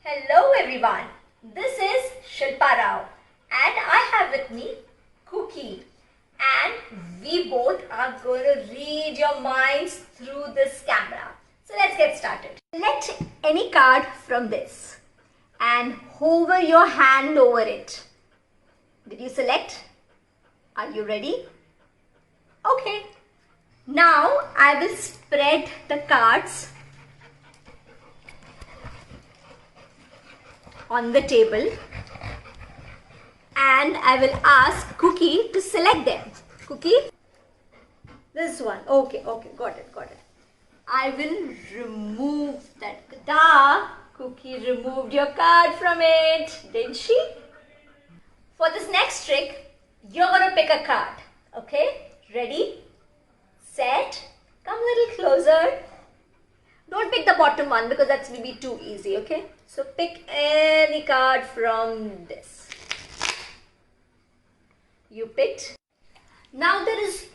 Hello everyone, this is Shilpa Rao and I have with me Cookie, and we both are going to read your minds through this camera. So let's get started. Select any card from this and hover your hand over it. Did you select? Are you ready? Okay. Now I will spread the cards on the table and I will ask Cookie to select them. Cookie? This one. Okay, got it. I will remove that. Da! Cookie removed your card from it, didn't she? For this next trick, you're going to pick a card. Okay? Ready? Set. Come a little closer. Don't pick the bottom one because that's will be too easy, okay? So pick any card from this. You picked. Now there is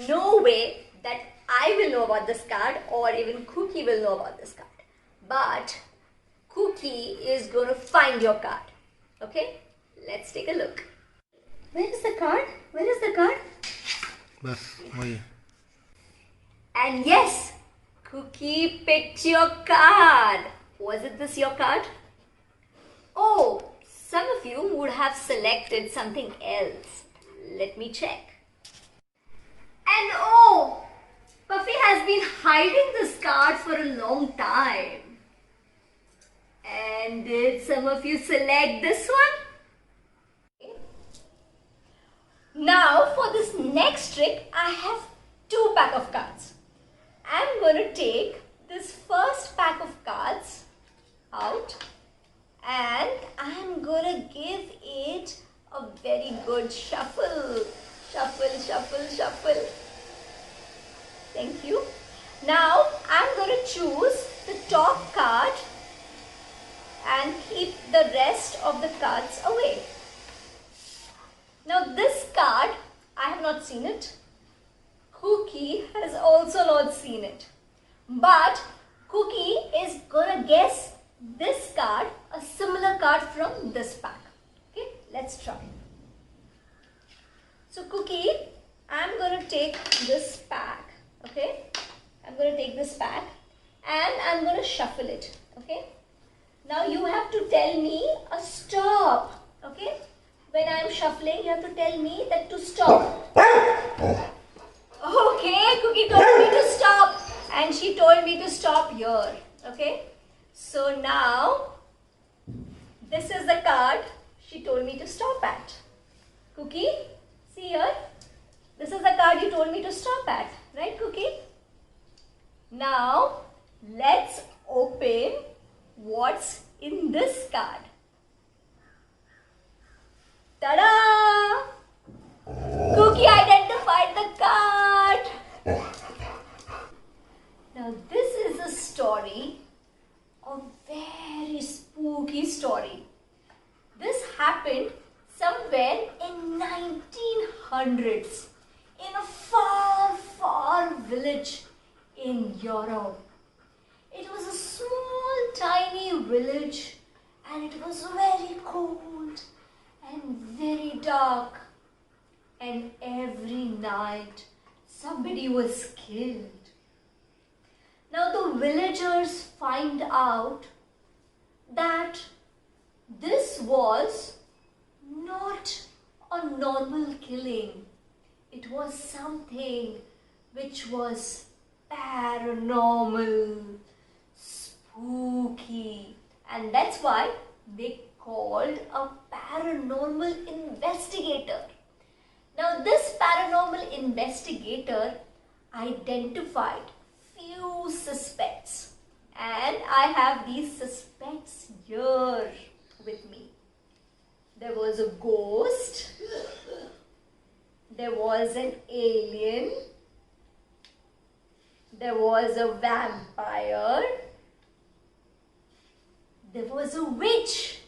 no way that I will know about this card or even Cookie will know about this card. But Cookie is going to find your card. Okay? Let's take a look. Where is the card? Where is the card? And yes, Cookie picked your card. Was it this your card? Oh, some of you would have selected something else. Let me check. And oh, Puffy has been hiding this card for a long time. And did some of you select this one? Okay. Now for this next trick, I have 2 packs of cards. I'm going to take this first pack of cards out and I'm going to give it a very good shuffle. Shuffle. Thank you. Now I'm going to choose the top card and keep the rest of the cards away. Now this card, I have not seen it. Cookie has also not seen it. But Cookie is going to guess this card, a similar card from this pack. Okay, let's try. So Cookie, I'm going to take this pack. Okay, I'm going to take this pack and I'm going to shuffle it. Okay, now you have to tell me a stop. Okay, when I'm shuffling, you have to tell me that to stop. Okay, Cookie told me to stop and she told me to stop here. Okay, so now this is the card she told me to stop at. Cookie, see here, this is the card you told me to stop at, right Cookie? Now let's open what's in this card. Ta-da! Cookie identified the card. Now this is a story, a very spooky story. This happened somewhere in 1900s in a far village in Europe. It was a small tiny village and it was very cold and very dark. And every night somebody was killed. Now the villagers find out that this was not a normal killing. It was something which was paranormal, spooky, and that's why they called a paranormal investigator. Now this paranormal investigator identified few suspects and I have these suspects here with me. There was a ghost, there was an alien, there was a vampire, there was a witch,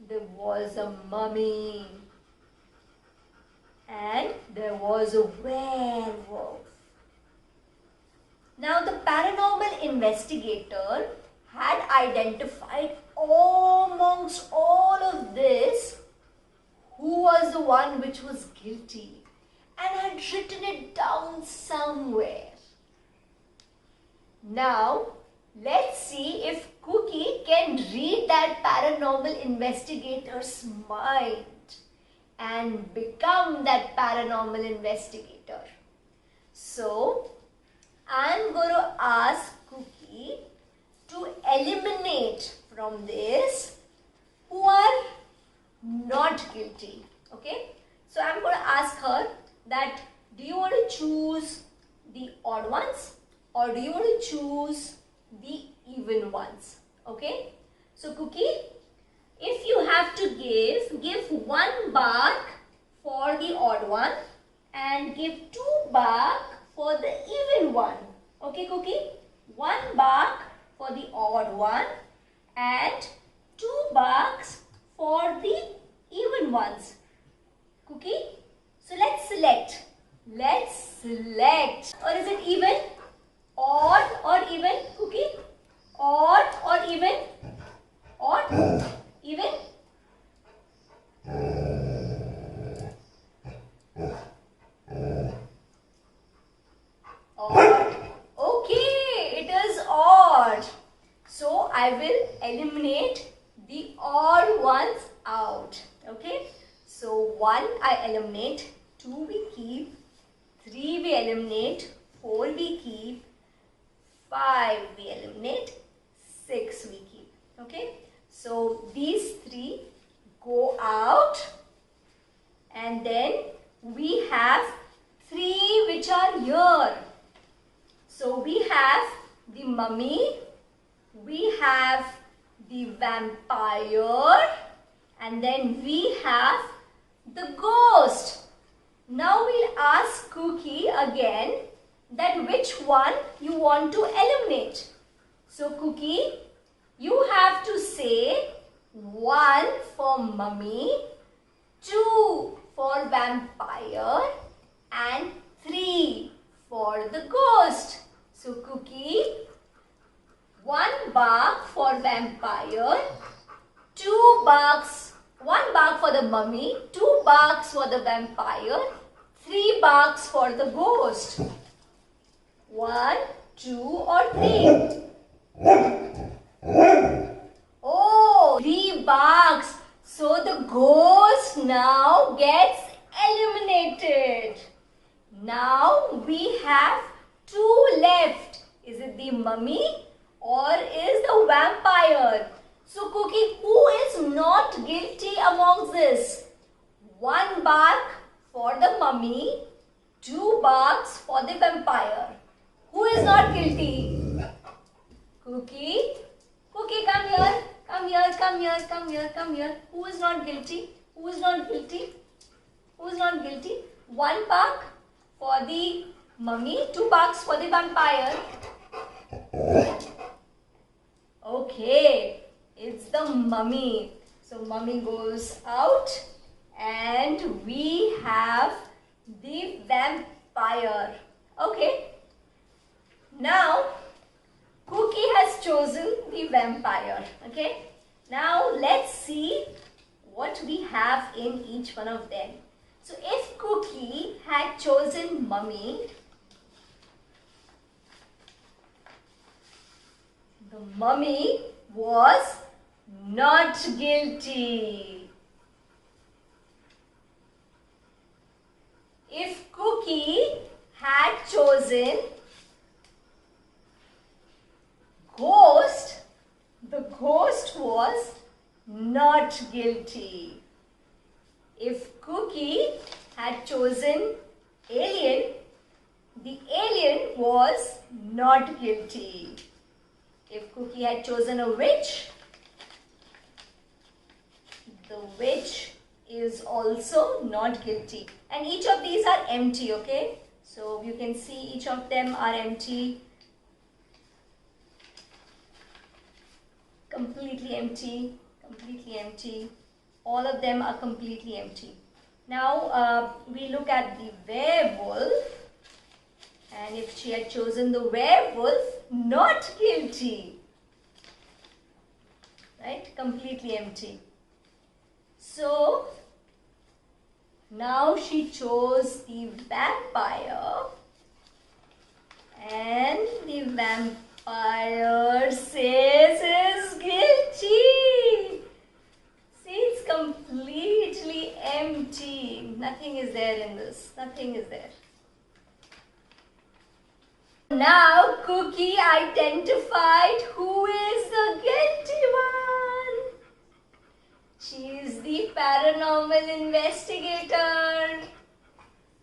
there was a mummy, and there was a werewolf. Now the paranormal investigator had identified amongst all of this who was the one which was guilty and had written it down somewhere. Now, let's see if Cookie can read that paranormal investigator's mind and become that paranormal investigator. So, I'm going to ask Cookie to eliminate from this who are not guilty. Okay? So, I'm going to ask her that do you want to choose the odd ones or do you want to choose the even ones? Okay? So, Cookie, if you have to give 1 bark for the odd one and give 2 bark for the even one. Okay, Cookie? 1 bark for the odd one and 2 barks for the even ones. Cookie? So let's select. Let's select. Or is it even? Odd or even? Cookie? Odd or even? Odd? Even? Odd. Okay, it is odd. So I will eliminate the odd ones out. Okay. So 1 I eliminate, 2 we keep, 3 we eliminate, 4 we keep, 5 we eliminate, 6 we keep. Okay. So these 3 go out and then we have 3 which are here. So we have the mummy, we have the vampire and then we have the ghost. Now we'll ask Cookie again that which one you want to eliminate. So Cookie, you have to say 1 for mummy, 2 for vampire and 3 for the ghost. So Cookie, 1 bark for vampire, 2 barks, 1 bark for the mummy, 2 barks for the vampire, 3 barks for the ghost. 1, 2 or 3? Oh, 3 barks. So the ghost now gets eliminated. Now we have 2 left. Is it the mummy or is the vampire? So Cookie, who is not guilty amongst this? 1 bark for the mummy, 2 barks for the vampire. Who is not guilty? Cookie, Cookie, come here, come here, come here, come here, come here. Who is not guilty? Who is not guilty? Who is not guilty? 1 bark for the mummy, 2 barks for the vampire. Okay, it's the mummy. So mummy goes out and we have the vampire. Okay. Now Cookie has chosen the vampire. Okay. Now let's see what we have in each one of them. So if Cookie had chosen mummy, the mummy was not guilty. If Cookie had chosen ghost, the ghost was not guilty. If Cookie had chosen alien, the alien was not guilty. If Cookie had chosen a witch, the witch is also not guilty. And each of these are empty, okay? So you can see each of them are empty. Completely empty, completely empty. All of them are completely empty. Now we look at the werewolf. And if she had chosen the werewolf, not guilty. right? Completely empty. So now she chose the vampire, and the vampire says is guilty. See, it's completely empty. Nothing is there in this. Nothing is there. Now Cookie identified who is the guilty one. She is the paranormal investigator.